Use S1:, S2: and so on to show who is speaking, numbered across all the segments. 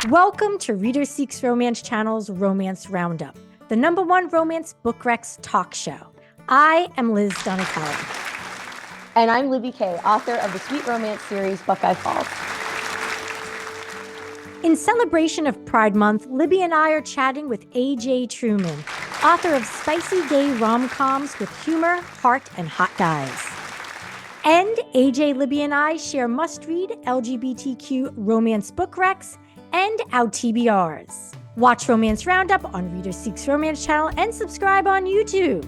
S1: Welcome to Reader Seeks Romance Channel's Romance Roundup, the #1 romance book recs talk show. I am Liz Donatelli.
S2: And I'm Libby Kay, author of the sweet romance series Buckeye Falls.
S1: In celebration of Pride Month, Libby and I are chatting with AJ Truman, author of spicy gay rom-coms with humor, heart, and hot guys. And AJ, Libby, and I share must-read LGBTQ romance book recs and our TBRs. Watch Romance Roundup on Reader Seeks Romance Channel and subscribe on YouTube.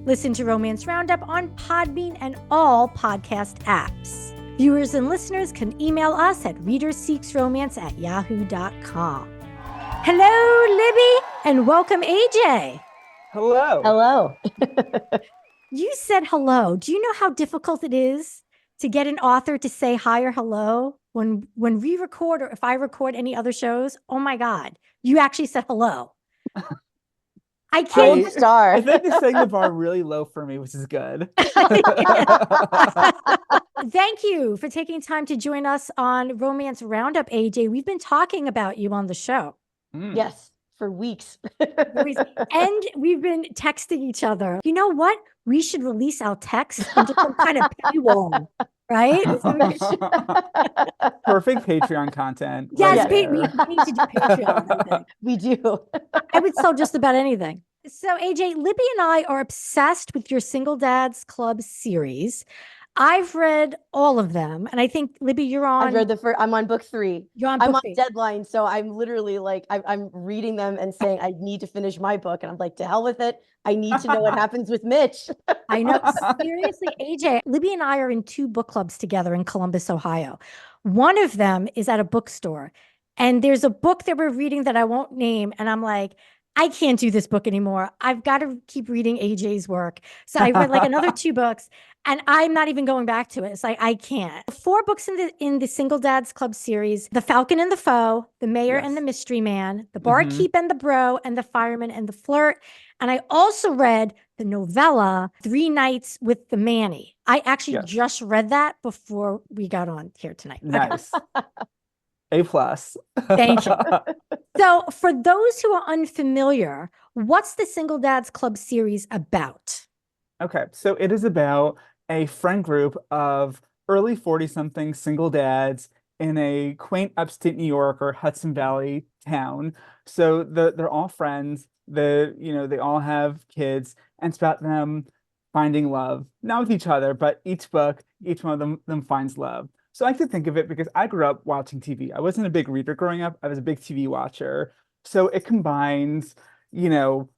S1: Listen to Romance Roundup on Podbean and all podcast apps. Viewers and listeners can email us at readerseeksromance@yahoo.com. Hello, Libby, and welcome, AJ.
S3: Hello.
S2: Hello.
S1: You said hello. Do you know how difficult it is to get an author to say hi or hello when we record, or if I record any other shows? Oh my God, you actually said hello. I can't.
S2: Gold star.
S3: I think you're setting the bar really low for me, which is good.
S1: Thank you for taking time to join us on Romance Roundup, AJ. We've been talking about you on the show.
S2: Yes, for weeks.
S1: And we've been texting each other. You know what? We should release our texts into some kind of paywall, right?
S3: Perfect Patreon content.
S1: Yes,
S3: right
S1: we
S3: there.
S1: need to do Patreon, I think.
S2: We do.
S1: I would sell just about anything. So, AJ, Libby and I are obsessed with your Single Dads Club series. I've read all of them, and I think, Libby, you're on.
S2: I've read the first. I'm on book 3.
S1: You're on.
S2: I'm
S1: book
S2: on
S1: 3.
S2: deadline, so I'm literally like I'm reading them and saying I need to finish my book, and I'm like, to hell with it. I need to know what happens with Mitch.
S1: I know. Seriously, AJ, Libby and I are in 2 book clubs together in Columbus, Ohio. One of them is at a bookstore, and there's a book that we're reading that I won't name, and I'm like, I can't do this book anymore. I've got to keep reading AJ's work. So I read like another 2 books, and I'm not even going back to it. It's like, I can't. 4 books in the Single Dads Club series: The Falcon and the Foe, The Mayor and the Mystery Man, The Barkeep and the Bro, and The Fireman and the Flirt. And I also read the novella 3 Nights with the Manny. I actually just read that before we got on here tonight.
S3: Nice. A+.
S1: Thank you. So for those who are unfamiliar, what's the Single Dads Club series about?
S3: Okay, so it is about a friend group of early 40-something single dads in a quaint upstate New York or Hudson Valley town. So they're all friends. They all have kids, and it's about them finding love, not with each other, but each book, each one of them finds love. So I like to think of it because I grew up watching TV. I wasn't a big reader growing up. I was a big TV watcher. So it combines, the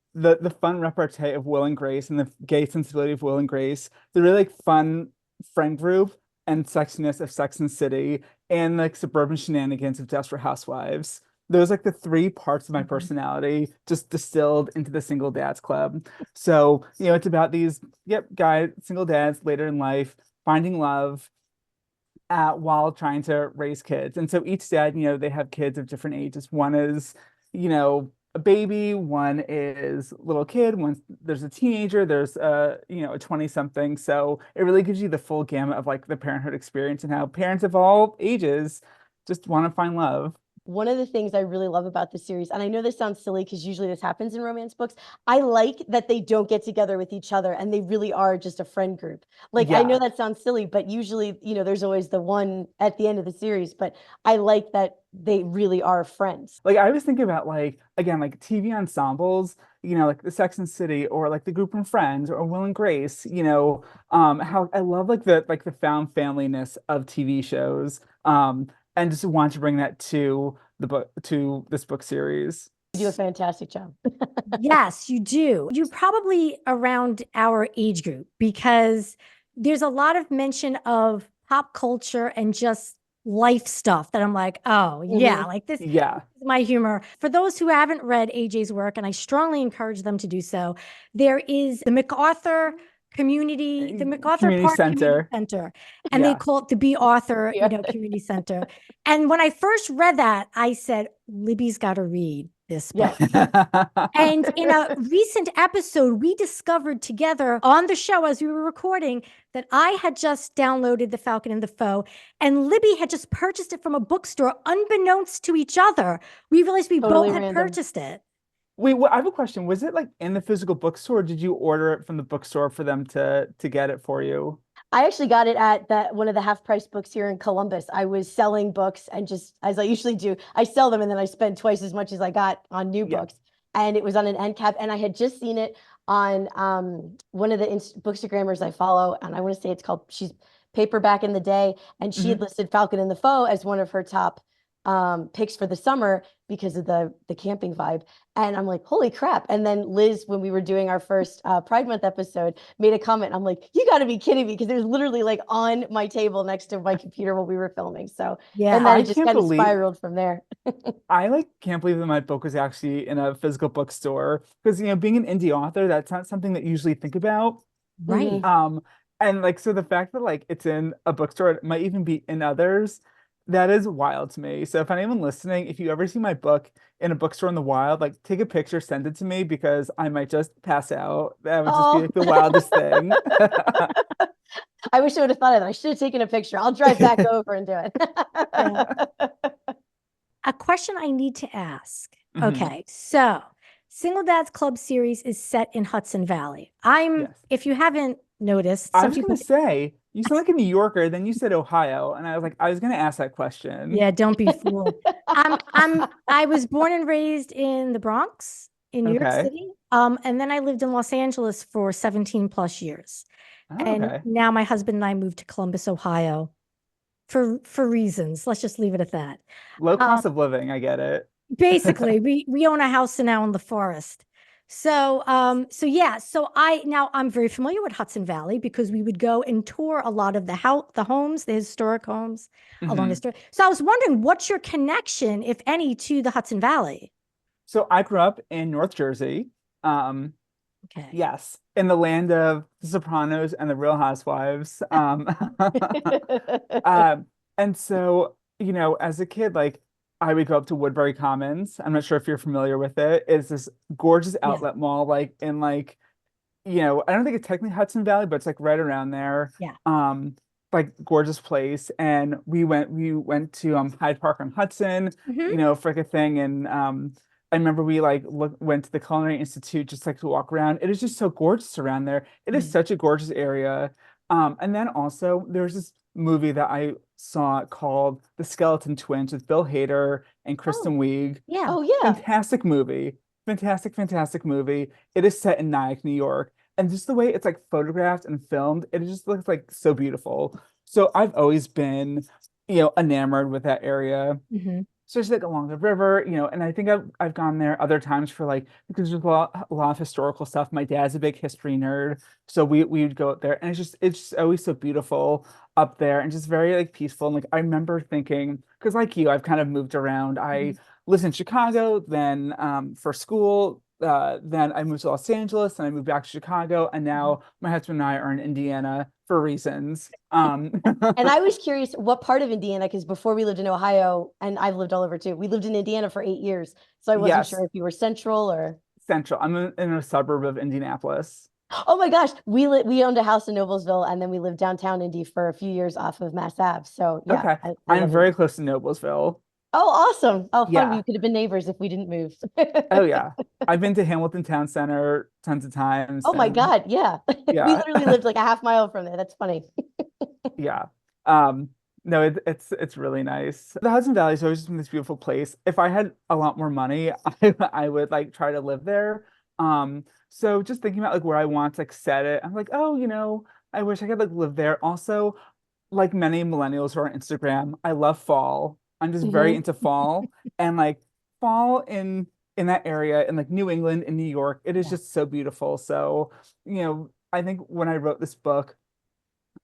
S3: fun repartee of Will and Grace and the gay sensibility of Will and Grace, the really fun friend group and sexiness of Sex and the City, and suburban shenanigans of Desperate Housewives. Those the 3 parts of my personality just distilled into the Single Dads Club. So, it's about these, single dads later in life finding love while trying to raise kids. And so each dad, they have kids of different ages. One is, a baby, one is a little kid, there's a teenager, there's a 20-something. So it really gives you the full gamut of the parenthood experience and how parents of all ages just want to find love.
S2: One of the things I really love about the series, and I know this sounds silly because usually this happens in romance books, I like that they don't get together with each other and they really are just a friend group. I know that sounds silly, but usually, there's always the one at the end of the series, but I like that they really are friends.
S3: I was thinking about again, TV ensembles, the Sex and the City, or the Group from Friends, or Will and Grace, how I love the found familyness of TV shows. And just want to bring that to this book series.
S2: You do a fantastic job.
S1: Yes, you do. You're probably around our age group because there's a lot of mention of pop culture and just life stuff that I'm like, oh, yeah, this is my humor. For those who haven't read AJ's work, and I strongly encourage them to do so, there is the MacArthur Community Park Community Center, and they call it the B. Arthur, Community Center. And when I first read that, I said, Libby's got to read this
S2: Yeah.
S1: book. And in a recent episode, we discovered together on the show as we were recording that I had just downloaded The Falcon and the Foe, and Libby had just purchased it from a bookstore, unbeknownst to each other. We realized we
S2: Totally
S1: both had
S2: random.
S1: purchased it.
S3: Wait, I have a question. Was it like in the physical bookstore, or did you order it from the bookstore for them to get it for you?
S2: I actually got it at that one of the half price books here in Columbus. I was selling books and just as I usually do, I sell them and then I spend twice as much as I got on new
S3: Yeah.
S2: books. And it was on an end cap, and I had just seen it on one of the Bookstagrammers I follow, and I want to say it's called she's paperback in the day, and she had
S3: Mhm.
S2: listed Falcon and the Foe as one of her top picks for the summer because of the camping vibe. And I'm like, holy crap. And then Liz, when we were doing our first Pride Month episode, made a comment. I'm like, you got to be kidding me, because it was literally like on my table next to my computer while we were filming. So,
S1: Yeah.
S2: and then
S3: I
S2: it just
S3: can't
S2: kind of
S3: believe
S2: spiraled from there.
S3: I like can't believe that my book was actually in a physical bookstore because being an indie author, that's not something that you usually think about.
S1: Right.
S2: Mhm.
S3: And like so the fact that like it's in a bookstore, it might even be in others, that is wild to me. So if anyone listening, if you ever see my book in a bookstore in the wild, like take a picture, send it to me because I might just pass out. That would just be
S2: Oh,
S3: like the wildest thing.
S2: I wish I would have thought of that. I should have taken a picture. I'll drive back over and do
S1: Yeah.
S2: it.
S1: A question I need to ask.
S3: Mhm.
S1: Okay, so Single Dads Club series is set in Hudson Valley.
S3: Yes.
S1: If you haven't noticed,
S3: I
S1: some
S3: was
S1: people,
S3: gonna say, you sound like a New Yorker, then you said Ohio, and I was like, I was gonna ask that question.
S1: yeah, don't be fooled. I was born and raised in the Bronx in New York
S3: Okay.
S1: City. And then I lived in Los Angeles for 17 plus years.
S3: Oh,
S1: And
S3: okay.
S1: now my husband and I moved to Columbus, Ohio for reasons. Let's just leave it at that.
S3: Low
S1: Um,
S3: cost of living, I get it.
S1: Basically, we own a house now in the forest. So yeah, so I'm very familiar with Hudson Valley because we would go and tour a lot of the homes, the historic homes along the
S3: Hmm.
S1: story. So I was wondering, what's your connection, if any, to the Hudson Valley?
S3: So I grew up in North Jersey. Um,
S1: Okay.
S3: yes, in the land of The Sopranos and The Real Housewives. Um, and so, as a kid, like I would go up to Woodbury Commons. I'm not sure if you're familiar with it. It's this gorgeous
S1: Yeah,
S3: outlet mall, like in like, I don't think it's technically Hudson Valley, but it's like right around there.
S1: yeah.
S3: Um, like gorgeous place. And we went to Hyde Park on Hudson,
S1: Hmm.
S3: for like a thing. And I remember we like went to the Culinary Institute just like to walk around. It is just so gorgeous around there. It is such a gorgeous area. And then also there's this movie that I saw called The Skeleton Twins with Bill Hader and
S1: Oh,
S3: Kristen Wiig.
S1: yeah.
S2: Oh, yeah.
S3: Fantastic movie. Fantastic, fantastic movie. It is set in Nyack, New York. And just the way it's like photographed and filmed, it just looks like so beautiful. So I've always been, enamored with that area,
S1: Hmm.
S3: especially like along the river, and I think I've gone there other times for like because there's a lot of historical stuff. My dad's a big history nerd, so we would go up there, and it's just always so beautiful up there and just very like peaceful. And like I remember thinking, because like you, I've kind of moved around. I
S1: Hmm.
S3: lived in Chicago, then for school, then I moved to Los Angeles, and I moved back to Chicago, and now my husband and I are in Indiana for reasons.
S2: And I was curious what part of Indiana, because before we lived in Ohio, and I've lived all over too, we lived in Indiana for 8 years. So I wasn't
S3: Yes,
S2: sure if you were central or.
S3: Central. I'm in a suburb of Indianapolis.
S2: Oh my gosh, we owned a house in Noblesville, and then we lived downtown Indy for a few years off of Mass Ave. So yeah,
S3: Okay.
S2: I
S3: I'm
S2: love
S3: very
S2: Indy.
S3: close to Noblesville.
S2: Oh, awesome. Oh, fun. We
S3: Yeah.
S2: could have been neighbors if we didn't move.
S3: Oh yeah. I've been to Hamilton Town Center tons of times
S2: Oh my
S3: and
S2: God, yeah. We
S3: yeah.
S2: literally lived like a half mile from there. That's funny.
S3: Yeah. No, it's really nice. The Hudson Valley has always been this beautiful place. If I had a lot more money, I would like try to live there. So just thinking about like where I want to like set it, I'm like, oh, I wish I could like live there. Also, like many millennials who are on Instagram, I love fall. I'm just very
S2: Hmm.
S3: into fall and like fall in that area in like New England and New York, it is
S1: Yeah.
S3: just so beautiful. So, I think when I wrote this book,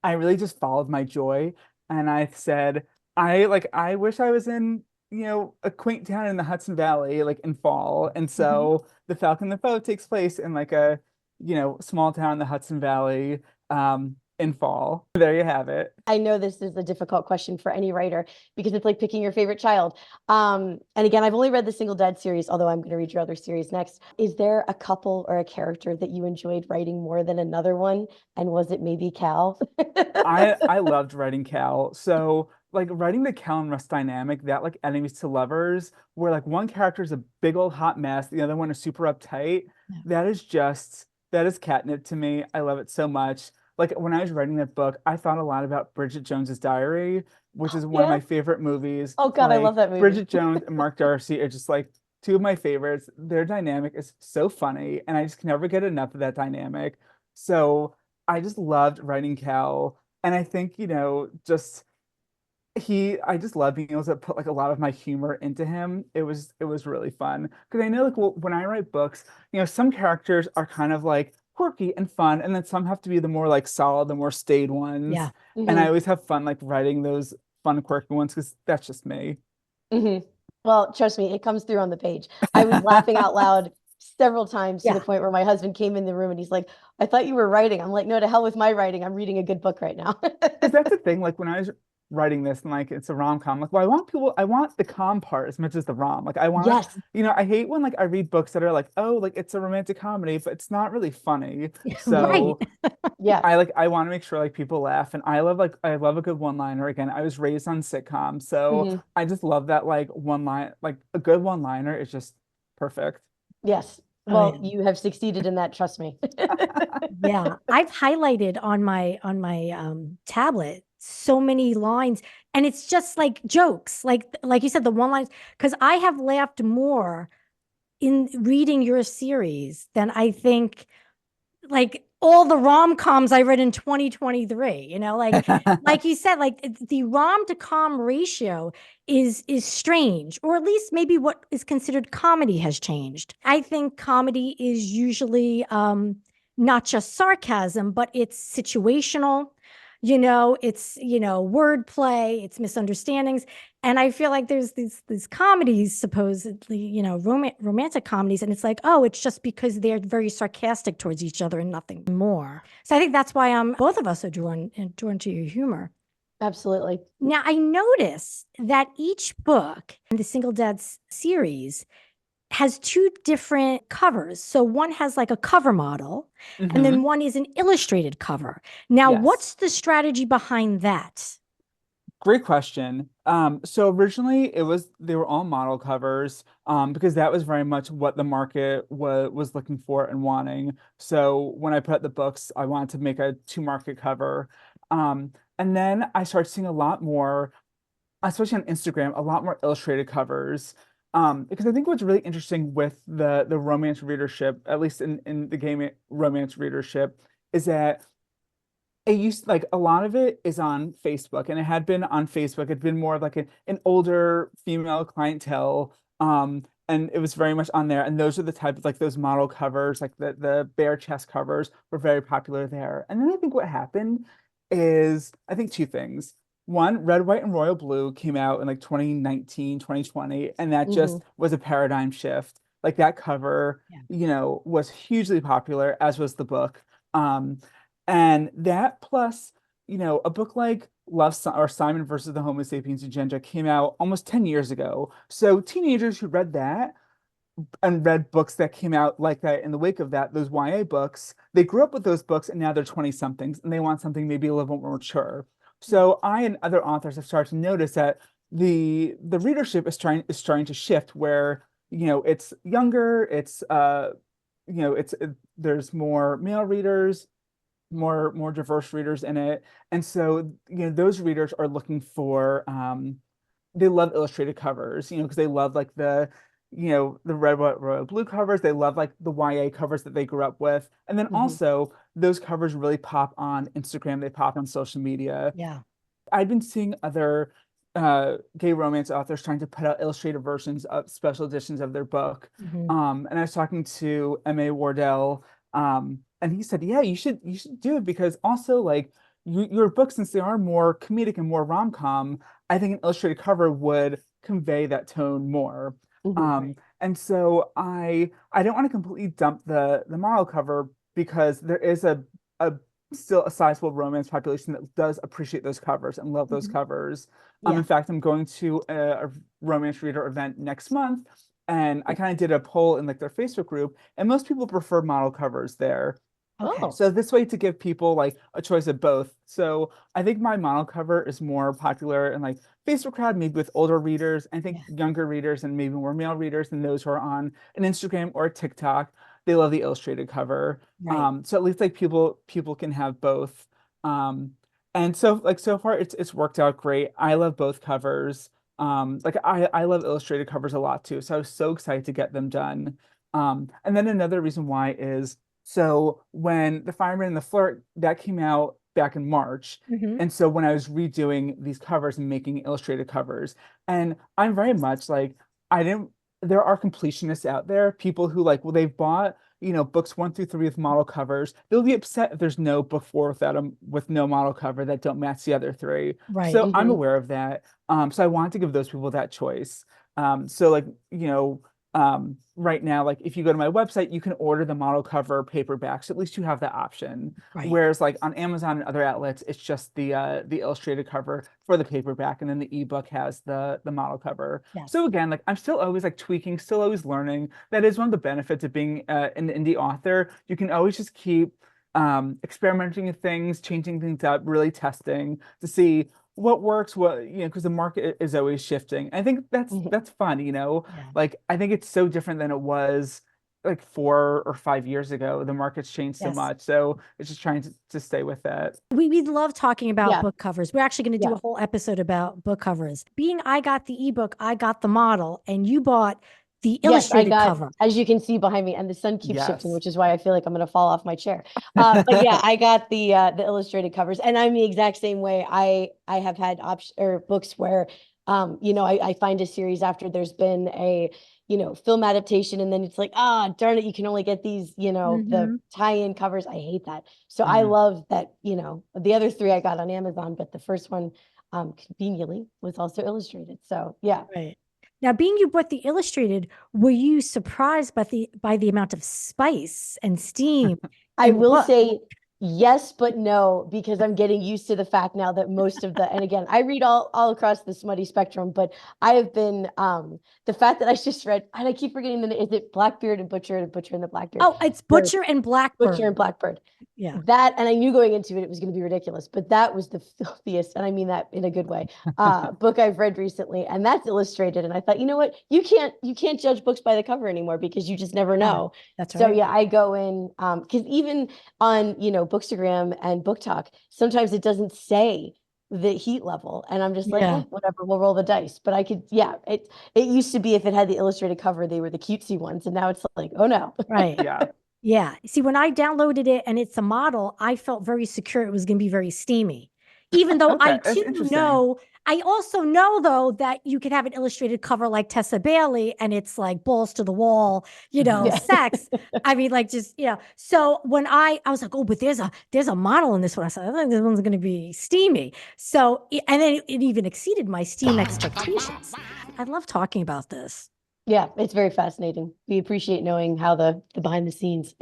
S3: I really just followed my joy and I said, I wish I was in, a quaint town in the Hudson Valley, like in fall. And
S1: Hmm.
S3: so the Falcon the Foe takes place in like a, small town in the Hudson Valley. in fall. There you have it.
S2: I know this is a difficult question for any writer because it's like picking your favorite child. And again, I've only read the Single Dad series, although I'm going to read your other series next. Is there a couple or a character that you enjoyed writing more than another one? And was it maybe Cal?
S3: I loved writing Cal. So like writing the Cal and Russ dynamic, that like enemies to lovers, where like one character is a big old hot mess, the other one is super uptight.
S1: Yeah.
S3: That is catnip to me. I love it so much. Like when I was writing that book, I thought a lot about Bridget Jones's Diary, which is one of
S2: Yeah.
S3: my favorite movies.
S2: Oh God, I love
S3: Like
S2: that movie.
S3: Bridget Jones and Mark Darcy are just like two of my favorites. Their dynamic is so funny, and I just can never get enough of that dynamic. So I just loved writing Cal. And I think, just I just love being able to put like a lot of my humor into him. It was really fun. Because I know like when I write books, some characters are kind of like quirky and fun, and then some have to be the more like solid, the more staid ones.
S1: Yeah.
S3: And I
S2: Mhm,
S3: always have fun like writing those fun, quirky ones because that's just me.
S2: mhm. Well, trust me, it comes through on the page. I was laughing out loud several times to the
S1: Yeah.
S2: point where my husband came in the room and he's like, I thought you were writing. I'm like, no, to hell with my writing. I'm reading a good book right now.
S3: Because that's the thing, like when I was writing this and like it's a rom-com, like well, I want the com part as much as the rom. Like I want,
S2: Yes.
S3: I hate when like I read books that are like, oh, like it's a romantic comedy, but it's not really funny.
S1: Right.
S3: So
S2: Yeah.
S3: I want to make sure like people laugh, and I love a good one-liner. Again, I was raised on sitcoms, so
S2: Mhm.
S3: I just love that like one line, like a good one-liner is just perfect.
S2: Yes.
S1: Oh yeah.
S2: Well, you have succeeded in that, trust me.
S1: Yeah. I've highlighted on my tablet so many lines, and it's just like jokes. Like you said, the one lines, because I have laughed more in reading your series than I think like all the rom-coms I read in 2023, like you said, like the rom to com ratio is strange, or at least maybe what is considered comedy has changed. I think comedy is usually not just sarcasm, but it's situational. It's wordplay, it's misunderstandings, and I feel like there's these comedies, supposedly, romantic comedies, and it's like, oh, it's just because they're very sarcastic towards each other and nothing more. So I think that's why both of us are drawn to your humor.
S2: Absolutely.
S1: Now I notice that each book in the Single Dads series has two different covers. So one has like a cover model, and then
S3: Hmm.
S1: one is an illustrated cover. Now,
S3: Yes.
S1: what's the strategy behind that?
S3: Great question. So originally they were all model covers, because that was very much what the market was looking for and wanting. So when I put out the books, I wanted to make a two market cover. And then I started seeing a lot more, especially on Instagram, a lot more illustrated covers. Because I think what's really interesting with the romance readership, at least in the game romance readership, is that it used like a lot of it is on Facebook, and it had been on Facebook. It'd been more of like an older female clientele. And it was very much on there. And those are the type of like those model covers, like the bare chest covers were very popular there. And then I think what happened is I think two things. One, Red, White, and Royal Blue came out in like 2019, 2020, and that
S2: Hmm.
S3: just was a paradigm shift. Like that cover,
S1: Yeah.
S3: was hugely popular, as was the book. Um, and that plus, a book like or Simon versus the Homo sapiens agenda came out almost 10 years ago. So teenagers who read that and read books that came out like that in the wake of that, those YA books, they grew up with those books and now they're 20 somethings and they want something maybe a little bit more mature. So I and other authors have started to notice that the readership is starting to shift where, it's younger, there's more male readers, more diverse readers in it. And so, those readers are looking for they love illustrated covers, because they love like the red, white, royal blue covers. They love like the YA covers that they grew up with. And then
S2: Hmm.
S3: also those covers really pop on Instagram, they pop on social media.
S1: Yeah.
S3: I've been seeing other gay romance authors trying to put out illustrated versions of special editions of their book.
S1: Mhm.
S3: And I was talking to M.A. Wardell, and he said, "Yeah, you should do it because also like your books, since they are more comedic and more rom-com, I think an illustrated cover would convey that tone more."
S2: Hmm.
S3: And so I don't want to completely dump the model cover because there is a still a sizable romance population that does appreciate those covers and love those
S1: Mhm.
S3: covers.
S1: Yeah.
S3: In fact, I'm going to a romance reader event next month, and I kind of did a poll in like their Facebook group, and most people prefer model covers there.
S1: Okay.
S2: Oh,
S3: So this way to give people like a choice of both. So I think my model cover is more popular in like Facebook crowd, maybe with older readers. I think
S1: Yeah.
S3: younger readers and maybe more male readers than those who are on an Instagram or a TikTok. They love the illustrated cover.
S1: Right.
S3: So at least like people can have both. Um, and so like so far it's worked out great. I love both covers. Like I love illustrated covers a lot too. So I was so excited to get them done. And then another reason why is so when The Fireman and the Flirt that came out back in March,
S1: Hmm.
S3: and so when I was redoing these covers and making illustrated covers, and I'm very much like I didn't. There are completionists out there, people who like well they've bought books 1 through 3 with model covers. They'll be upset if there's no book 4 without them with no model cover that don't match the other three.
S1: Right.
S3: So I'm
S2: hmm
S3: aware of that. So I want to give those people that choice. So like right now, like if you go to my website, you can order the model cover paperback. So at least you have that option.
S1: Right.
S3: Whereas like on Amazon and other outlets, it's just the illustrated cover for the paperback, and then the ebook has the model cover. So
S1: Yes.
S3: again, like I'm still always like tweaking, still always learning. That is one of the benefits of being an indie author. You can always just keep experimenting with things, changing things up, really testing to see what works, because the market is always shifting. I think that's fun.
S1: Yeah.
S3: Like I think it's so different than it was like 4 or 5 years ago. The market's changed so
S1: Yes.
S3: much. So it's just trying to stay with that.
S1: We love talking about
S2: Yeah,
S1: book covers. We're actually going to do
S2: yeah.
S1: a whole episode about book covers. Being I got the ebook, I got the model, and you bought the
S2: Yes, I
S1: illustrated
S2: got,
S1: cover.
S2: as you can see behind me, and the sun keeps shifting,
S3: Yes.
S2: which is why I feel like I'm gonna fall off my chair. But yeah, I got the illustrated covers, and I'm the exact same way. I have had option or books where I find a series after there's been a film adaptation, and then it's like, ah, darn it, you can only get these, the
S1: Hmm.
S2: tie-in covers. I hate that. So I
S3: Mhm.
S2: love that, the other three I got on Amazon, but the first one conveniently was also illustrated. So yeah.
S1: Right. Now, being you bought the illustrated, were you surprised by the amount of spice and steam
S2: I
S1: in the
S2: will
S1: book?
S2: say yes, but no, because I'm getting used to the fact now that most of the, and again, I read all across the smutty spectrum, but I have been the fact that I just read, and I keep forgetting is it Blackbeard and Butcher and the Blackbeard?
S1: Oh, it's
S2: Or
S1: Butcher and
S2: Butcher and
S1: Blackbird.
S2: Blackbird.
S1: Yeah.
S2: That, and I knew going into it was going to be ridiculous, but that was the filthiest, and I mean that in a good way, book I've read recently, and that's illustrated. And I thought, you know what, you can't judge books by the cover anymore because you just never
S1: Yeah,
S2: know.
S1: that's
S2: So
S1: right.
S2: yeah, I go in because even on Bookstagram and Book Talk, sometimes it doesn't say the heat level, and I'm just like,
S1: Yeah.
S2: whatever, we'll roll the dice. But I could, yeah, it used to be if it had the illustrated cover, they were the cutesy ones, and now it's like, oh no.
S1: Right.
S3: Yeah.
S1: Yeah. See, when I downloaded it and it's a model, I felt very secure it was going to be very steamy. Even though I
S3: Okay, that's
S1: too
S3: interesting.
S1: know, I also know though that you can have an illustrated cover like Tessa Bailey and it's like balls to the wall,
S3: Mhm.
S2: Yeah.
S1: sex. I mean, like just, so when I was like, oh, but there's a model in this one. I said, I think this one's going to be steamy. So, and then it even exceeded my steam expectations. I love talking about this.
S2: Yeah, it's very fascinating. We appreciate knowing how the behind the scenes.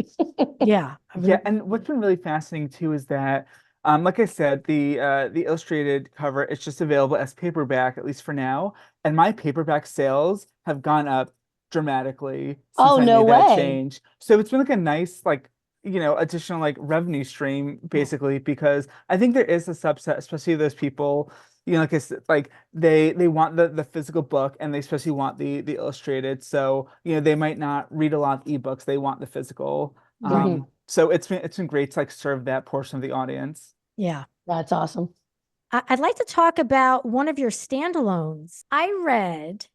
S1: Yeah.
S3: Yeah, and what's been really fascinating too is that, like I said, the illustrated cover it's just available as paperback, at least for now. And my paperback sales have gone up dramatically since
S2: Oh,
S3: I
S2: no
S3: made that
S2: way.
S3: change. So it's been like a nice, like, additional like revenue stream, basically, because I think there is a subset, especially those people, like I said, like they want the physical book and they especially want the illustrated. So, they might not read a lot of ebooks, they want the physical.
S1: Right.
S3: So it's been great to like serve that portion of the audience.
S1: Yeah.
S2: That's awesome.
S1: I'd like to talk about one of your standalones. I read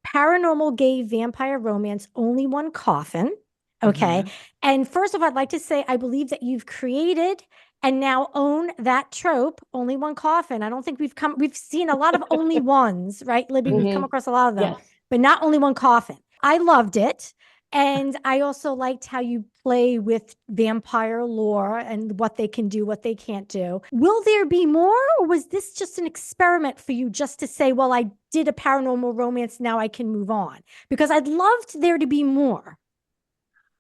S1: Paranormal Gay Vampire Romance, Only One Coffin. Okay.
S3: Hmm.
S1: And first of all, I'd like to say I believe that you've created and now own that trope, Only One Coffin. I don't think we've seen a lot of only ones, right, Libby? We've come
S2: hmm
S1: across a lot of them,
S2: Yes.
S1: but not Only One Coffin. I loved it. And I also liked how you play with vampire lore and what they can do, what they can't do. Will there be more, or was this just an experiment for you just to say, well, I did a paranormal romance, now I can move on? Because I'd loved there to be more.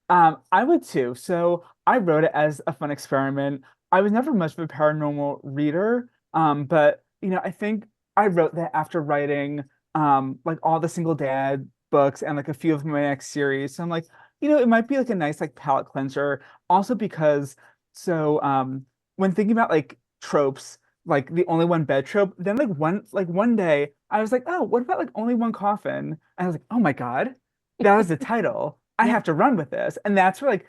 S3: I would too. So I wrote it as a fun experiment. I was never much of a paranormal reader, but I think I wrote that after writing like all the single dad books and like a few of my next series. So I'm like, it might be like a nice like palate cleanser. Also because when thinking about like tropes, like the only one bed trope, then like one day I was like, oh, what about like only one coffin? And I was like, oh my God, that was the title. I
S2: Yeah.
S3: have to run with this. And that's where like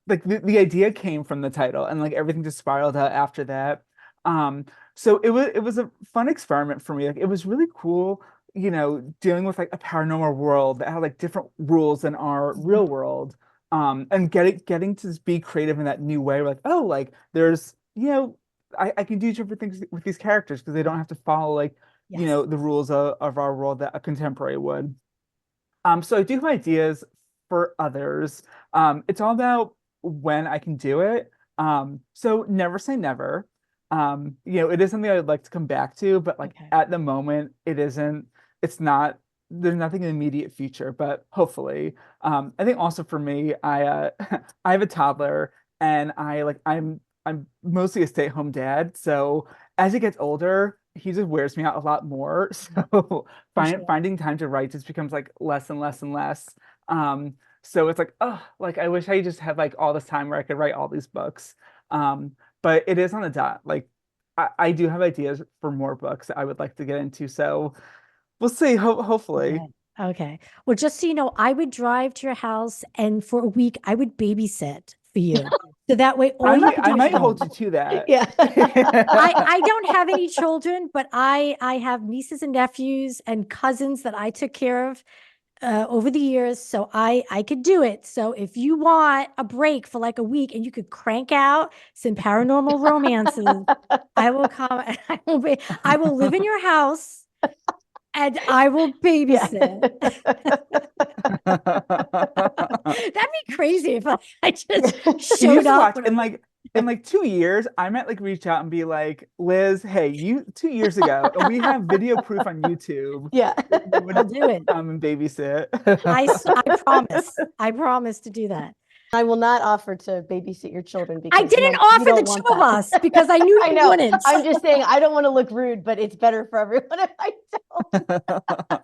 S3: the idea came from the title and like everything just spiraled out after that. Um, so it was a fun experiment for me. Like it was really cool, dealing with like a paranormal world that had like different rules than our
S2: Mhm.
S3: real world. And getting to just be creative in that new way. Like, oh, like there's, I can do different things with these characters because they don't have to follow like,
S1: Yes.
S3: the rules of our world that a contemporary would. So I do have ideas for others. It's all about when I can do it. So never say never. It is something I would like to come back to, but like
S1: Okay.
S3: at the moment, it's not, there's nothing in the immediate future, but hopefully. I think also for me, I have a toddler and I'm mostly a stay-at-home dad. So as he gets older, he just wears me out a lot more. So
S1: For sure.
S3: finding time to write just becomes like less and less and less. So it's like, oh, like I wish I just had like all this time where I could write all these books. But it is on the dot. Like I do have ideas for more books that I would like to get into. So we'll see. Hopefully.
S1: Okay. Okay. Well, just so you know, I would drive to your house and for a week I would babysit for you. So that way all
S3: I
S1: you
S3: might
S1: could
S3: I
S1: do is
S3: might hold
S1: write.
S3: you to that.
S2: Yeah.
S1: I don't have any children, but I have nieces and nephews and cousins that I took care of over the years, so I could do it. So if you want a break for like a week and you could crank out some paranormal romances, I will come and I will live in your house and I will
S2: Yeah.
S1: babysit. That'd be crazy if I just
S3: You
S1: showed
S3: just
S1: up
S3: watch
S1: when I was
S3: in like 2 years, I might like reach out and be like, Liz, hey, you 2 years ago, and we have video proof on YouTube
S2: Yeah.
S3: that you
S1: I'll
S3: would
S1: do it.
S3: come and babysit.
S1: I promise. I promise to do that.
S2: I will not offer to babysit your children
S1: I
S2: because
S1: didn't
S2: you
S1: offer the
S2: don't
S1: two
S2: want
S1: of
S2: that.
S1: us because I knew
S2: I
S1: you
S2: know.
S1: wouldn't.
S2: I'm just saying I don't want to look rude, but it's better for everyone if I don't.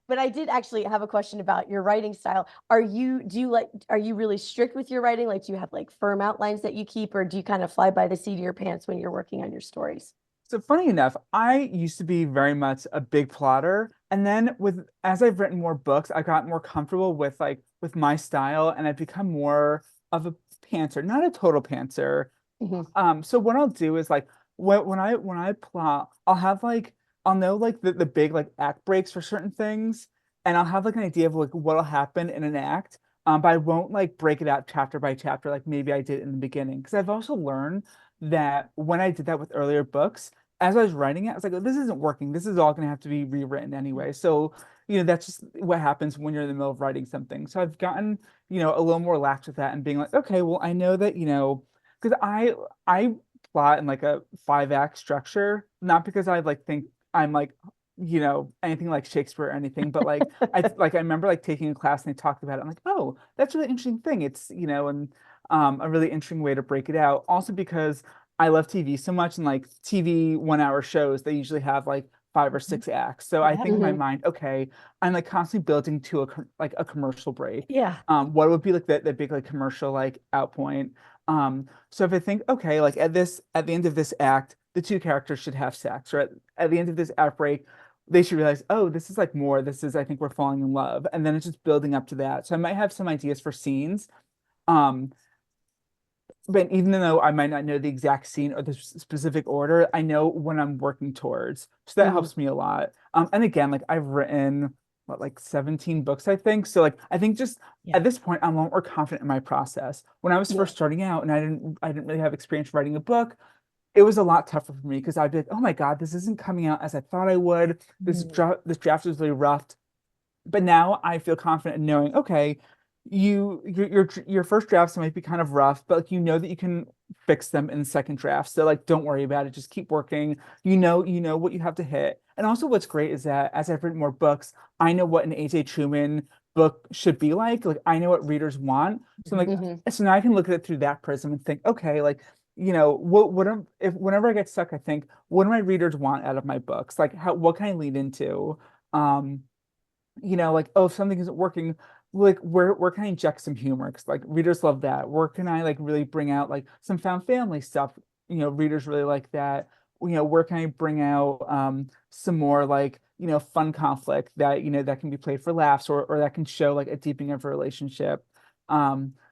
S2: But I did actually have a question about your writing style. Are you really strict with your writing? Like, do you have like firm outlines that you keep, or do you kind of fly by the seat of your pants when you're working on your stories?
S3: So funny enough, I used to be very much a big plotter, and then with as I've written more books, I got more comfortable with my style, and I've become more of a pantser, not a total pantser.
S2: Mhm.
S3: So what I'll do is like when I plot, I'll know like the big like act breaks for certain things, and I'll have like an idea of like what'll happen in an act. But I won't like break it out chapter by chapter like maybe I did in the beginning. Because I've also learned that when I did that with earlier books, as I was writing it, I was like, oh, this isn't working. This is all gonna have to be rewritten anyway. So, that's just what happens when you're in the middle of writing something. So I've gotten, a little more lax with that and being like, okay, well, I know that, because I plot in like a 5 act structure, not because I like think I'm like, anything like Shakespeare or anything, but I remember like taking a class and they talked about it. I'm like, oh, that's a really interesting thing. It's, and a really interesting way to break it out. Also because I love TV so much and like TV 1 hour shows, they usually have like 5 or 6 acts. So I
S1: Yeah.
S3: think in my
S2: Mhm.
S3: mind, okay, I'm like constantly building to like a commercial break.
S1: Yeah.
S3: What would be like the big like commercial like out point? So if I think, okay, like at the end of this act, the two characters should have sex, or at the end of this outbreak, they should realize, oh, this is like more. This is, I think we're falling in love, and then it's just building up to that. So I might have some ideas for scenes, um, but even though I might not know the exact scene or the specific order, I know when I'm working towards. So that
S2: Mhm.
S3: helps me a lot. And again, like I've written what like 17 books, I think. So like I think just
S1: Yeah.
S3: at this point, I'm a lot more confident in my process. When I was
S2: Yeah.
S3: first starting out and I didn't really have experience writing a book, it was a lot tougher for me because I'd be like, oh my God, this isn't coming out as I thought I would.
S1: Mm.
S3: This draft was really rough. But now I feel confident in knowing, okay, your first drafts might be kind of rough, but like you know that you can fix them in the second draft. So like don't worry about it. Just keep working. You know what you have to hit. And also what's great is that as I've written more books, I know what an AJ Truman book should be like. Like I know what readers want. So I'm like,
S2: Hmm.
S3: so now I can look at it through that prism and think, okay, like, what am if whenever I get stuck, I think, what do my readers want out of my books? Like what can I lead into? Um, like, oh, if something isn't working, like where can I inject some humor? Because like readers love that. Where can I like really bring out like some found family stuff? Readers really like that. Where can I bring out some more like, fun conflict that, that can be played for laughs or that can show like a deepening of a relationship.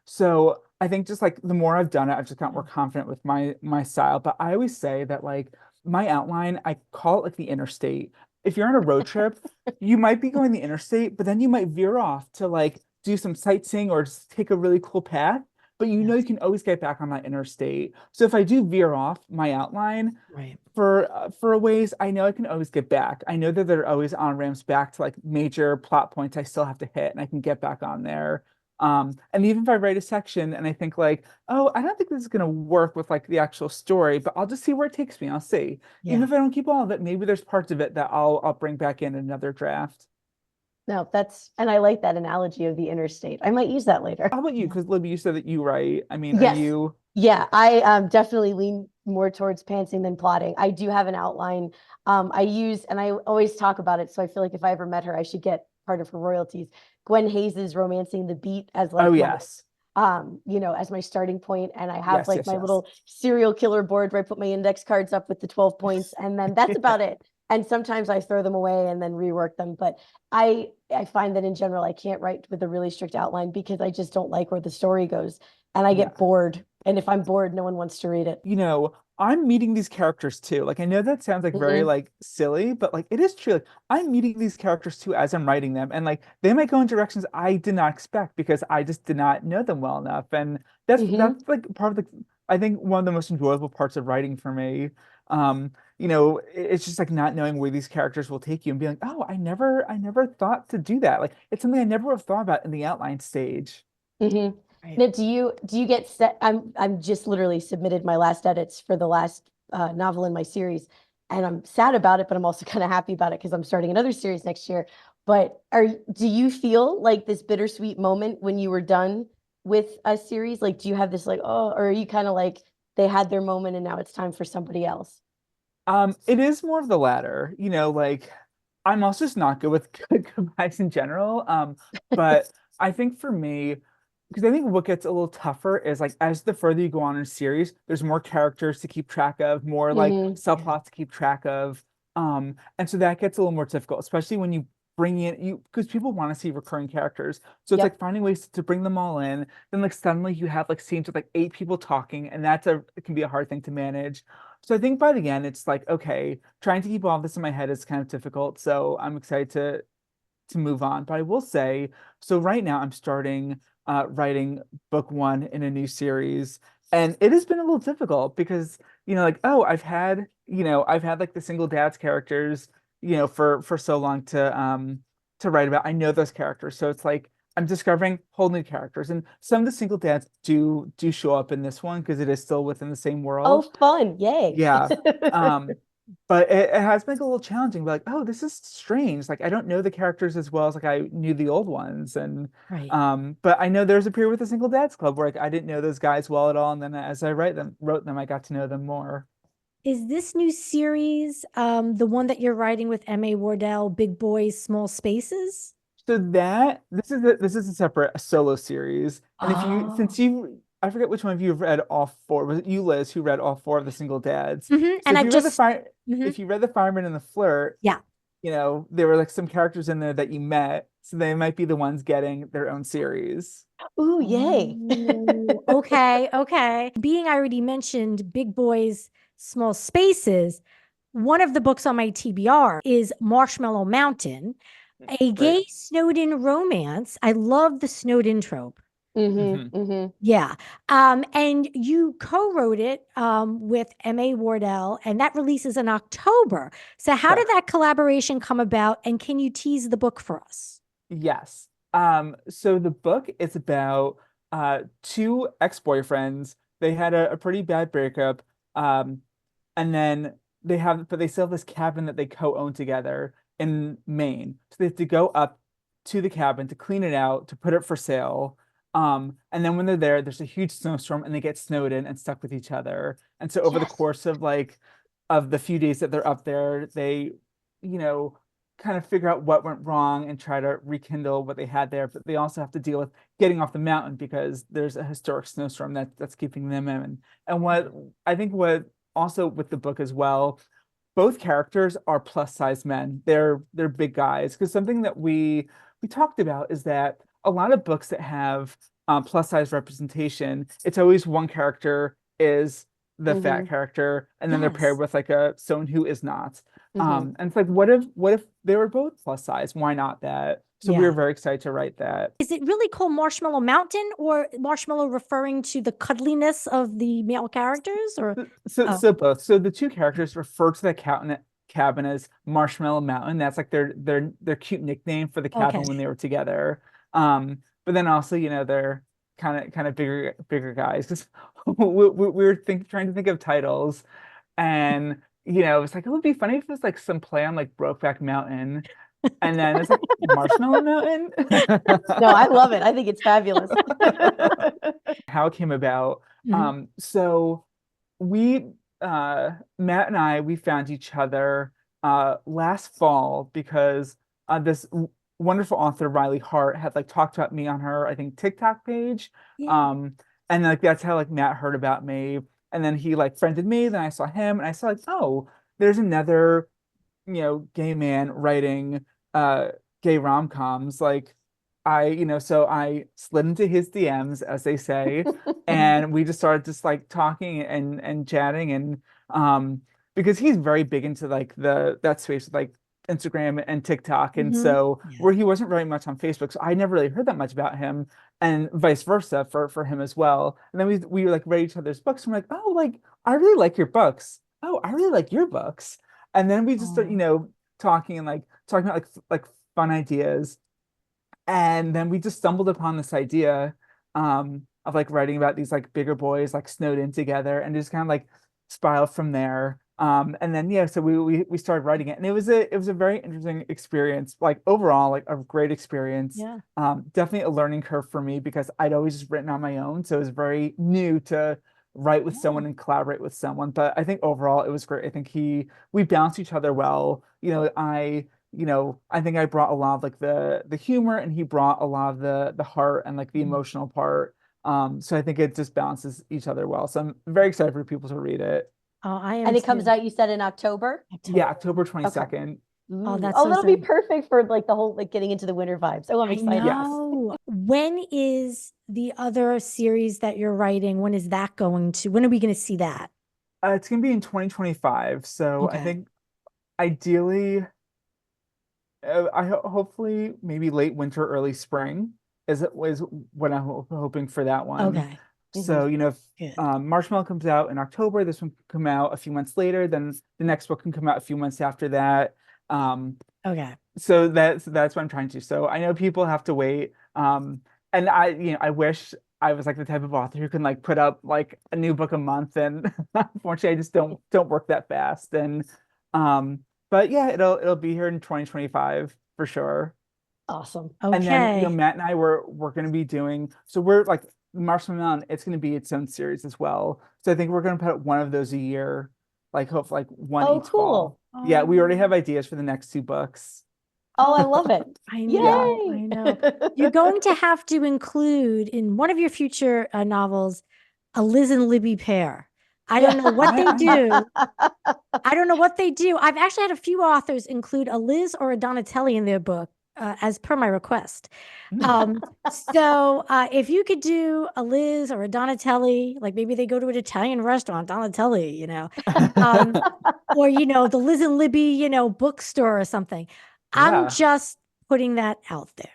S3: So I think just like the more I've done it, I've just gotten more confident with my style. But I always say that like my outline, I call it like the interstate. If you're on a road trip, you might be going the interstate, but then you might veer off to like do some sightseeing or just take a really cool path. But you
S1: Yes.
S3: can always get back on that interstate. So if I do veer off my outline
S1: Right.
S3: for a ways, I know I can always get back. I know that there are always on ramps back to like major plot points I still have to hit, and I can get back on there. And even if I write a section and I think like, oh, I don't think this is gonna work with like the actual story, but I'll just see where it takes me. I'll see. Even
S1: Yeah.
S3: if I don't keep all of it, maybe there's parts of it that I'll bring back in another draft.
S2: No, and I like that analogy of the interstate. I might use that later.
S3: How about you?
S1: Yeah.
S3: Because Libby, you said that you write. I mean, are
S2: Yes.
S3: you?
S2: Yeah, I definitely lean more towards pantsing than plotting. I do have an outline. I use, and I always talk about it. So I feel like if I ever met her, I should get part of her royalties. Gwen Hayes's Romancing the Beat as
S3: Oh
S2: like
S3: yes,
S2: as my starting point. And I have
S3: yes,
S2: like
S3: yes,
S2: my
S3: yes.
S2: little serial killer board where I put my index cards up with the 12 points, and then that's about it. And sometimes I throw them away and then rework them. But I find that in general, I can't write with a really strict outline because I just don't like where the story goes and I
S3: Yeah.
S2: get bored. And if I'm bored, no one wants to read it.
S3: I'm meeting these characters too. Like I know that sounds like very
S2: Hmm.
S3: like silly, but like it is true. Like I'm meeting these characters too as I'm writing them. And like they might go in directions I did not expect because I just did not know them well enough. And
S2: Hmm.
S3: that's like part of the I think one of the most enjoyable parts of writing for me. It's just like not knowing where these characters will take you and being like, oh, I never thought to do that. Like it's something I never would have thought about in the outline stage.
S2: Hmm.
S1: Right.
S2: Now, do you get set? I'm just literally submitted my last edits for the last novel in my series, and I'm sad about it, but I'm also kind of happy about it because I'm starting another series next year. But do you feel like this bittersweet moment when you were done with a series? Like, do you have this like, oh, or are you kind of like they had their moment and now it's time for somebody else?
S3: It is more of the latter, like I'm also just not good with good goodbyes in general. But I think for me, because I think what gets a little tougher is like as the further you go on in a series, there's more characters to keep track of, more like
S2: Hmm.
S1: Yeah.
S3: subplots to keep track of. And so that gets a little more difficult, especially when you bring in you because people want to see recurring characters. So it's like
S2: Yep.
S3: finding ways to bring them all in. Then like suddenly you have like scenes with like eight people talking, and it can be a hard thing to manage. So I think by the end, it's like, okay, trying to keep all this in my head is kind of difficult. So I'm excited to move on. But I will say, so right now I'm starting writing book one in a new series, and it has been a little difficult because like oh I've had like the single dads characters for so long to write about. I know those characters, so it's like I'm discovering whole new characters, and some of the single dads do show up in this one because it is still within the same
S2: Oh,
S3: world.
S2: fun. Yay.
S3: Yeah. Um, but it has been like a little challenging. Like, oh, this is strange. Like, I don't know the characters as well as like I knew the old ones. And
S1: Right.
S3: but I know there's a period with the Single Dads Club where like I didn't know those guys well at all. And then as I wrote them, I got to know them more.
S1: Is this new series the one that you're writing with M.A. Wardell, Big Boys, Small Spaces?
S3: So that this is a separate solo series. And if you
S1: Oh.
S3: since you I forget which one of you have read all four. Was it you, Liz, who read all four of the Single Dads? So
S1: And
S3: if
S1: I've
S3: you read
S1: just, hmm
S3: if you read the Fireman and the Flirt,
S1: yeah.
S3: there were like some characters in there that you met, so they might be the ones getting their own series.
S2: Ooh, yay.
S1: Oh, okay, okay. Being I already mentioned Big Boys, Small Spaces, one of the books on my TBR is Marshmallow Mountain, a
S3: Right.
S1: gay Snowden romance. I love the Snowden trope.
S2: Hmm.
S3: Hmm.
S2: Hmm.
S1: Yeah. And you co-wrote it with M.A. Wardell, and that releases in October. So how did
S3: Correct.
S1: that collaboration come about? And can you tease the book for us?
S3: Yes. So the book is about two ex-boyfriends. They had a pretty bad breakup. Um, and then but they still have this cabin that they co-own together in Maine. So they have to go up to the cabin to clean it out, to put it for sale. And then when they're there, there's a huge snowstorm and they get snowed in and stuck with each other. And so over the
S2: Yes.
S3: course of the few days that they're up there, they, you know, kind of figure out what went wrong and try to rekindle what they had there. But they also have to deal with getting off the mountain because there's a historic snowstorm that's keeping them in. And what also with the book as well, both characters are plus size men. They're big guys. Because something that we talked about is that a lot of books that have plus size representation, it's always one character is the fat character, and then they're paired
S1: Yes.
S3: with someone who is not.
S2: Mm-hmm.
S3: And it's like, what if they were both plus size? Why not that? So we were
S1: Yeah.
S3: very excited to write that.
S1: Is it really called Marshmallow Mountain, or Marshmallow referring to the cuddliness of the male characters? Or
S3: So both. So the two characters refer to the cabin as Marshmallow Mountain. That's like their cute nickname for the cabin
S1: okay.
S3: when they were together. But then also, they're kind of bigger guys. Because we were trying to think of titles, and it's like it would be funny if it was like some play on like Brokeback Mountain, and then it's like Marshmallow Mountain.
S2: No, I love it. I think it's fabulous.
S3: How it came about.
S1: Mhm.
S3: So we Matt and I, we found each other last fall because this wonderful author Riley Hart had like talked about me on her, I think, TikTok page.
S1: Yeah.
S3: And like that's how like Matt heard about me. And then he like friended me, then I saw him and I saw like, oh, there's another, gay man writing uh gay rom-coms. Like so I slid into his DMs, as they say, and we just started just like talking and chatting and because he's very big into like that space with like Instagram and TikTok, and
S1: Mhm.
S3: so
S1: Yeah.
S3: where he wasn't very much on Facebook, so I never really heard that much about him, and vice versa for him as well. And then we like read each other's books, and we're like, oh, like I really like your books. Oh, I really like your books. And then we just start,
S1: Oh.
S3: talking and like talking about like fun ideas. And then we just stumbled upon this idea of like writing about these like bigger boys like snowed in together and just kind of like spiraled from there. And then yeah, so we started writing it, and it was a very interesting experience. Like overall, like a great experience.
S1: Yeah.
S3: Definitely a learning curve for me because I'd always just written on my own, so it was very new to write with
S1: Yeah.
S3: someone and collaborate with someone. But I think overall it was great. I think we balanced each other well. I think I brought a lot of like the humor, and he brought a lot of the heart and like the
S1: Mhm.
S3: emotional part. So I think it just balances each other well. So I'm very excited for people to read it.
S1: Oh, I am
S2: And it comes
S1: too.
S2: out, you said, in October?
S3: Yeah,
S1: October.
S3: October
S2: Okay.
S3: 22nd.
S1: Oh, that's
S2: Oh,
S1: so
S2: that'll be
S1: sad.
S2: perfect for like the whole like getting into the winter vibes. Oh, I'm
S1: I
S2: excited.
S3: Yes.
S1: know. When is the other series that you're writing? When is that going to? When are we going to see that?
S3: It's gonna be in 2025. So I
S1: Okay.
S3: think ideally, hopefully maybe late winter, early spring is what I'm hoping for that one.
S1: Okay.
S2: Mhm.
S3: So, if
S1: Good.
S3: Marshmallow comes out in October, this one can come out a few months later, then the next book can come out a few months after that.
S1: Okay.
S3: So that's what I'm trying to. So I know people have to wait. And I wish I was like the type of author who can like put up like a new book a month, and unfortunately I just don't work that fast. And but yeah, it'll be here in 2025 for sure.
S2: Awesome.
S3: And then,
S1: Okay.
S3: Matt and I we're going to be doing, so we're like Marshmallow Mountain, it's going to be its own series as well. So I think we're going to put out one of those a year, like hopefully like one
S2: Oh,
S3: each fall.
S2: cool.
S3: Yeah, we already have
S1: Oh,
S3: ideas for the next two books.
S2: Oh, I love it.
S1: I
S3: Yeah.
S1: know. I
S2: Yay.
S1: know. You're going to have to include in one of your future novels a Liz and Libby pair. I don't know what they
S3: I
S1: do. I don't know what they do. I've actually had a few authors include a Liz or a Donatelli in their book, as per my request.
S3: mm.
S1: So if you could do a Liz or a Donatelli, like maybe they go to an Italian restaurant, Donatelli, um, or the Liz and Libby, bookstore or something. I'm
S3: Yeah.
S1: just putting that out there.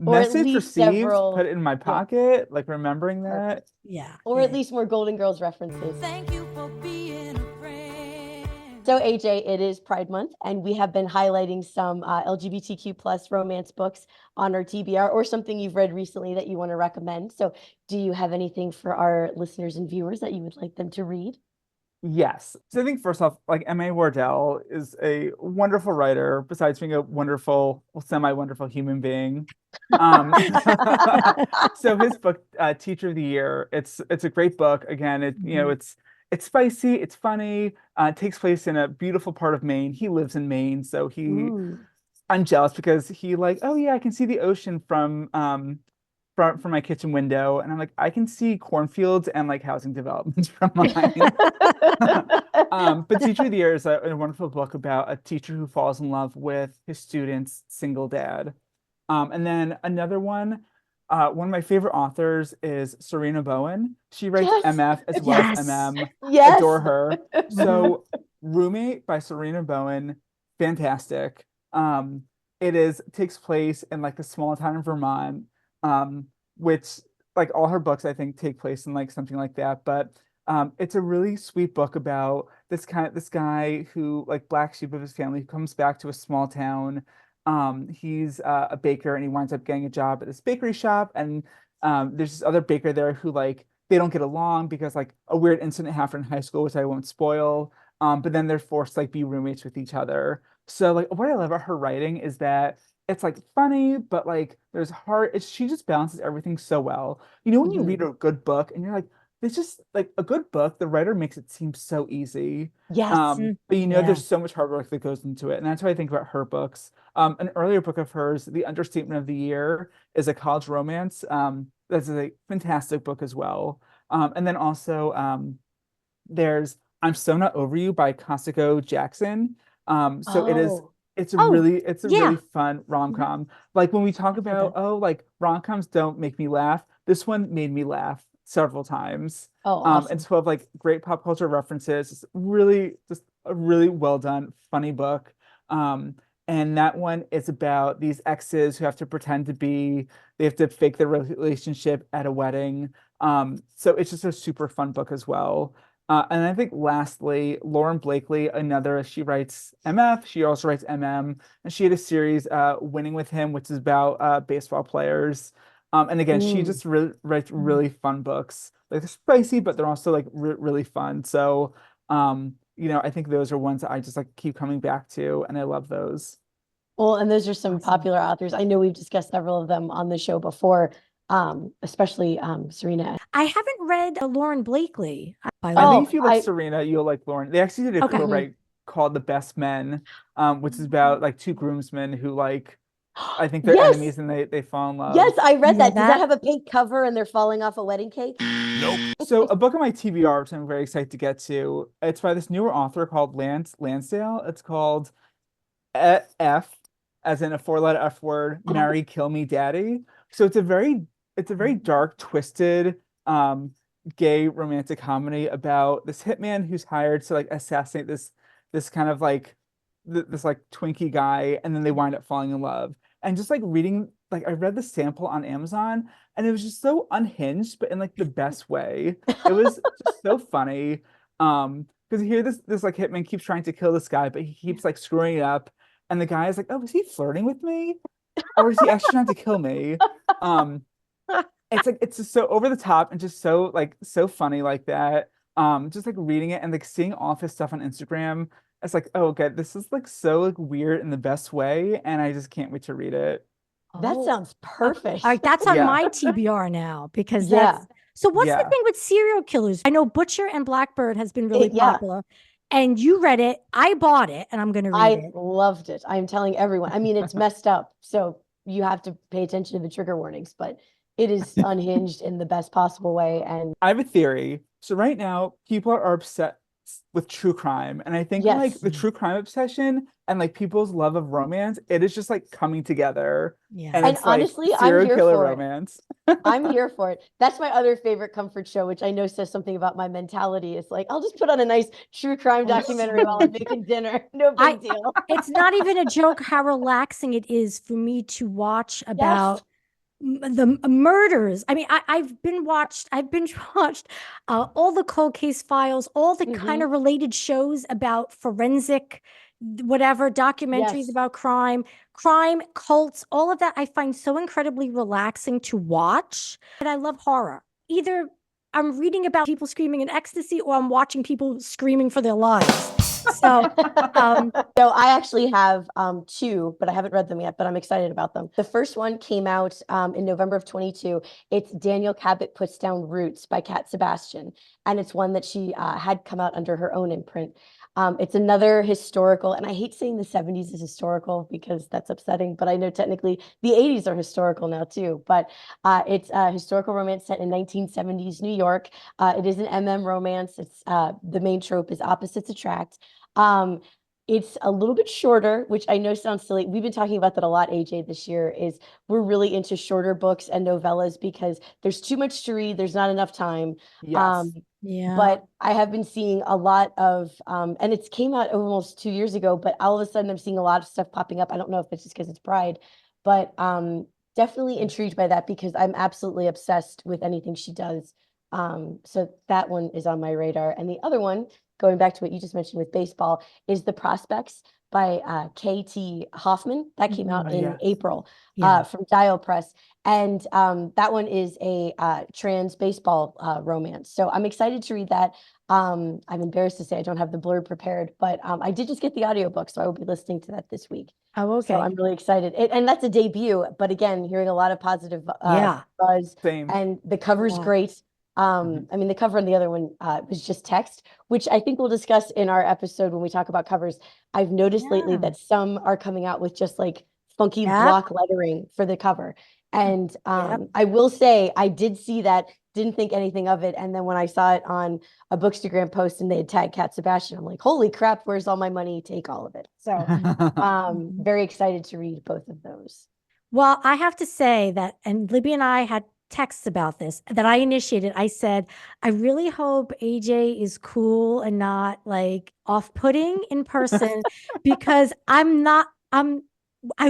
S2: Or at
S3: Message
S2: least
S3: received, put
S2: several,
S3: it in my
S2: yeah,
S3: pocket, like remembering that.
S2: perfect.
S1: Yeah,
S2: Or at
S1: yeah.
S2: least more Golden Girls references.
S4: Thank you for being a friend.
S2: So AJ, it is Pride Month, and we have been highlighting some LGBTQ plus romance books on our TBR, or something you've read recently that you want to recommend. So do you have anything for our listeners and viewers that you would like them to read?
S3: Yes. So I think first off, like M.A. Wardell is a wonderful writer, besides being a wonderful, well, semi-wonderful human being. Um, so his book, Teacher of the Year, it's a great book. Again,
S1: Mhm.
S3: it's spicy, it's funny, it takes place in a beautiful part of Maine. He lives in Maine, so
S2: Ooh.
S3: I'm jealous because he like, oh yeah, I can see the ocean from my kitchen window, and I'm like, I can see cornfields and like housing developments from mine. But Teacher of the Year is a wonderful book about a teacher who falls in love with his student's single dad. And then another one of my favorite authors is Serena Bowen. She writes
S2: Yes.
S3: MF as well as
S1: Yes.
S3: MM.
S2: Yes.
S3: Adore her.
S1: Mhm.
S3: So Roommate by Serena Bowen, fantastic. It takes place in like a small town in Vermont, which like all her books I think take place in like something like that. But it's a really sweet book about this guy who like black sheep of his family who comes back to a small town. He's a baker and he winds up getting a job at this bakery shop. And there's this other baker there who like they don't get along because like a weird incident happened in high school, which I won't spoil. But then they're forced to like be roommates with each other. So like what I love about her writing is that it's like funny, but like there's heart. She just balances everything so well. You know, when you read
S2: Mhm.
S3: a good book and you're like, it's just like a good book, the writer makes it seem so easy.
S2: Yes.
S3: But you know,
S1: Yeah.
S3: there's so much hard work that goes into it. And that's what I think about her books. An earlier book of hers, The Understatement of the Year, is a college romance. That's a fantastic book as well. And then also there's I'm So Not Over You by Kosako Jackson. So
S2: Oh.
S1: Oh,
S3: it's a really
S1: yeah.
S3: fun
S1: Mhm.
S3: rom-com. Like when we talk
S1: I've heard
S3: about,
S1: that.
S3: oh, like rom-coms don't make me laugh, this one made me laugh several times.
S2: Oh,
S3: It's
S2: awesome.
S3: full of like great pop culture references. It's really just a really well done, funny book. Um, and that one is about these exes who have to pretend to be, they have to fake their relationship at a wedding. So it's just a super fun book as well. And I think lastly, Lauren Blakely, another, she writes MF, she also writes MM, and she had a series, Winning with Him, which is about baseball players. And again, she
S2: Mm.
S3: just really writes
S1: Mhm.
S3: really fun books. Like they're spicy, but they're also like really fun. So, I think those are ones that I just like keep coming back to, and I love those.
S2: Well, and those are some
S1: Awesome.
S2: popular authors. I know we've discussed several of them on the show before, especially Serena.
S1: I haven't read Lauren Blakely by
S3: I
S1: the way.
S3: think
S2: Oh,
S3: if you like
S2: I
S3: Serena, you'll like Lauren. They actually did a
S1: Okay.
S3: cool
S2: mhm.
S3: write called The Best Men, which is about like two groomsmen who like I think they're
S2: Yes,
S3: enemies and they fall in
S2: yes,
S3: love.
S2: I
S1: You
S2: read
S1: read
S2: that. Does that
S1: that?
S2: have a pink cover and they're falling off a wedding cake?
S3: So a book on my TBR, which I'm very excited to get to. It's by this newer author called Lance Lansdale. It's called F, as in a four-letter F word, Marry, Kill Me, Daddy. So it's a very dark, twisted, gay romantic comedy about this hitman who's hired to like assassinate this kind of like this like Twinkie guy, and then they wind up falling in love. And just like reading, like I read the sample on Amazon, and it was just so unhinged, but in like the best way. It was just so funny. Because you hear this like hitman keeps trying to kill this guy, but he keeps like screwing it up. And the guy is like, "Oh, is he flirting with me, or is he actually trying to kill me?" Um, it's like it's just so over the top and just so like so funny like that. Just like reading it and like seeing all of his stuff on Instagram, it's like, oh, okay, this is like so like weird in the best way, and I just can't wait to read it.
S2: That
S1: Oh,
S2: sounds
S1: okay. All
S2: perfect.
S1: right, that's on
S3: Yeah,
S1: my TBR now because
S2: Yeah.
S1: that's so what's the
S3: yeah.
S1: thing with serial killers? I know Butcher and Blackbird has been really
S2: Yeah,
S1: popular, and you read it. I bought it, and I'm going to read
S2: I
S1: it.
S2: loved it. I'm telling everyone. I mean, it's messed up, so you have to pay attention to the trigger warnings, but it is unhinged in the best possible way. And
S3: I have a theory. So right now, people are upset with true crime, and I think like
S2: yes,
S3: the true crime obsession and like people's love of romance, it is just like coming together, and
S1: Yeah.
S2: and
S3: it's like
S2: honestly, I'm
S3: serial
S2: here
S3: killer
S2: for it.
S3: romance.
S2: I'm here for it. That's my other favorite comfort show, which I know says something about my mentality. It's like, I'll just put on a nice true crime documentary while I'm making dinner. No
S1: I
S2: big deal.
S1: it's not even a joke how relaxing it is for me to watch
S2: Yes.
S1: about the murders. I mean, I've binge watched all the cold case files, all the kind
S2: Hmm.
S1: of related shows about forensic, whatever, documentaries
S2: Yes.
S1: about crime, cults, all of that I find so incredibly relaxing to watch. And I love horror. Either I'm reading about people screaming in ecstasy, or I'm watching people screaming for their lives. So,
S2: So I actually have two, but I haven't read them yet, but I'm excited about them. The first one came out in November of 22. It's Daniel Cabot Puts Down Roots by Kat Sebastian. And it's one that she had come out under her own imprint. It's another historical, and I hate saying the 70s is historical because that's upsetting, but I know technically the 80s are historical now too. But it's a historical romance set in 1970s New York. It is an romance. It's the main trope is opposites attract. It's a little bit shorter, which I know sounds silly. We've been talking about that a lot, AJ, this year, is we're really into shorter books and novellas because there's too much to read. There's not enough time.
S3: Yes.
S1: yeah.
S2: But I have been seeing a lot of, and it's came out almost 2 years ago, but all of a sudden I'm seeing a lot of stuff popping up. I don't know if it's just because it's Pride, but definitely intrigued by that because I'm absolutely obsessed with anything she does. So that one is on my radar. And the other one, going back to what you just mentioned with baseball, is The Prospects by K.T. Hoffman. That came out in
S3: yes.
S2: April
S1: Yeah.
S2: from Dial Press. And that one is a trans baseball romance. So I'm excited to read that. I'm embarrassed to say I don't have the blurb prepared, but I did just get the audiobook, so I will be listening to that this week.
S1: Oh,
S2: So
S1: okay.
S2: I'm really excited. And that's a debut, but again, hearing a lot of positive
S1: Yeah.
S2: buzz,
S3: Same.
S2: and the cover's
S1: Yeah.
S2: great. I mean, the cover on the other one was just text, which I think we'll discuss in our episode when we talk about covers. I've noticed lately
S1: Yeah.
S2: that some are coming out with just like funky
S1: Yep.
S2: block lettering for the cover. And
S1: Yep.
S2: I will say I did see that, didn't think anything of it. And then when I saw it on a Bookstagram post and they had tagged Kat Sebastian, I'm like, holy crap, where's all my money? Take all of it. So very excited to read both of those.
S1: Well, I have to say that, and Libby and I had texts about this that I initiated. I said, I really hope AJ is cool and not like off-putting in person because I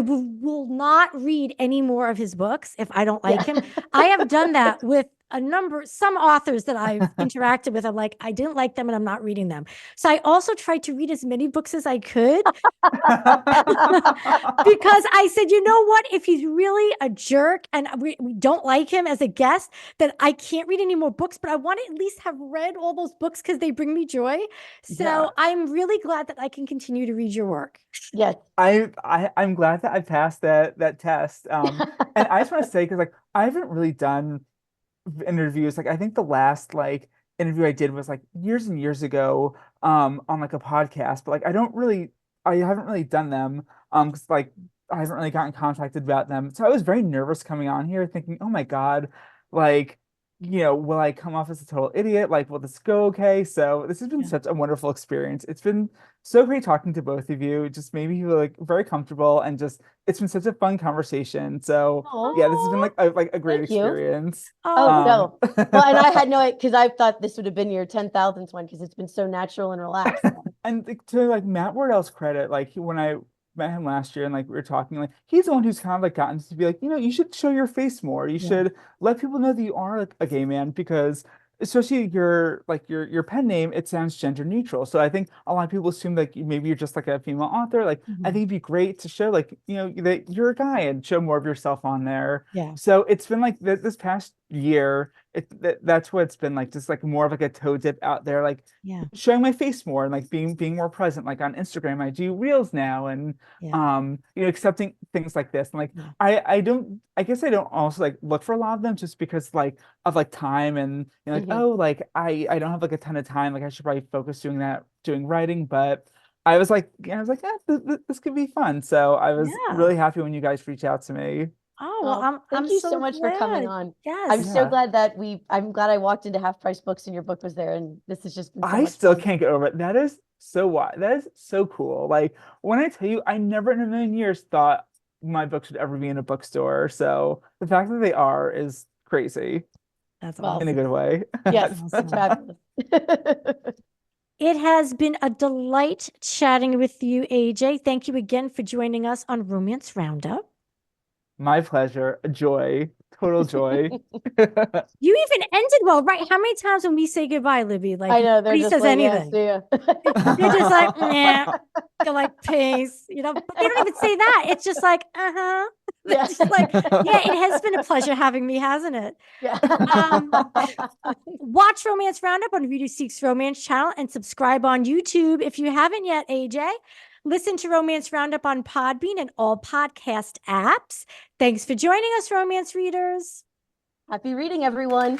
S1: will not read any more of his books if I don't like him. I have done that with some authors that I've interacted with. I'm like, I didn't like them and I'm not reading them. So I also tried to read as many books as I could because I said, you know what? If he's really a jerk and we don't like him as a guest, then I can't read any more books, but I want to at least have read all those books because they bring me joy. So
S3: Yeah.
S1: I'm really glad that I can continue to read your work.
S2: Yes.
S3: I'm glad that I passed that test. And I just want to say, because like I haven't really done interviews. Like I think the last like interview I did was like years and years ago on like a podcast, but like I haven't really done them because like I haven't really gotten contacted about them. So I was very nervous coming on here thinking, oh my God, like will I come off as a total idiot? Like, will this go okay? So this has been such a wonderful experience. It's been so great talking to both of you. It just made me feel like very comfortable and just it's been such a fun conversation. So yeah, this has been like a great
S2: Thank you.
S3: experience.
S2: Oh, no. Well, and I had no, because I thought this would have been your 10,000th one because it's been so natural and relaxed.
S3: And to like Matt Wardell's credit, like when I met him last year and like we were talking, like he's the one who's kind of like gotten to be like, you should show your face more. You should let people know that you are like a gay man because especially your pen name, it sounds gender neutral. So I think a lot of people assume like maybe you're just like a female author. Like I think it'd be great to show like, that you're a guy and show more of yourself on there.
S1: Yeah.
S3: So it's been like this past year, that's what it's been like, just like more of like a toe dip out there, like showing my face more and like being more present. Like on Instagram, I do reels now and accepting things like this. And like I guess I don't also like look for a lot of them just because like of like time and like oh like I don't have like a ton of time. Like I should probably focus doing writing, but I was like this could be fun. So I was really happy when you guys reached out to me.
S1: Oh, well,
S2: thank you so much for coming on.
S1: Yes.
S2: I'm so glad that I'm glad I walked into Half Price Books and your book was there, and this has just been so
S3: I
S2: much
S3: still
S2: fun.
S3: can't get over it. That is so wild. That is so cool. Like when I tell you, I never in a million years thought my books would ever be in a bookstore. So the fact that they are is crazy.
S1: That's
S2: Well,
S3: in a good way.
S2: Yes, it's fabulous.
S1: It has been a delight chatting with you, AJ. Thank you again for joining us on Romance Roundup.
S3: My pleasure. A joy. Total joy.
S1: You even ended well, right? How many times when we say goodbye, Libby, like
S2: I know they're
S1: nobody
S2: just
S1: says
S2: like, yeah,
S1: anything.
S2: see ya.
S1: They're just like, yeah. They're like, peace. But they don't even say that. It's just like, uh-huh. They're
S2: Yeah.
S1: just like, yeah, it has been a pleasure having me, hasn't it?
S2: Yeah.
S1: Watch Romance Roundup on Reader Seeks Romance channel and subscribe on YouTube if you haven't yet, AJ. Listen to Romance Roundup on Podbean and all podcast apps. Thanks for joining us, romance readers.
S2: Happy reading, everyone.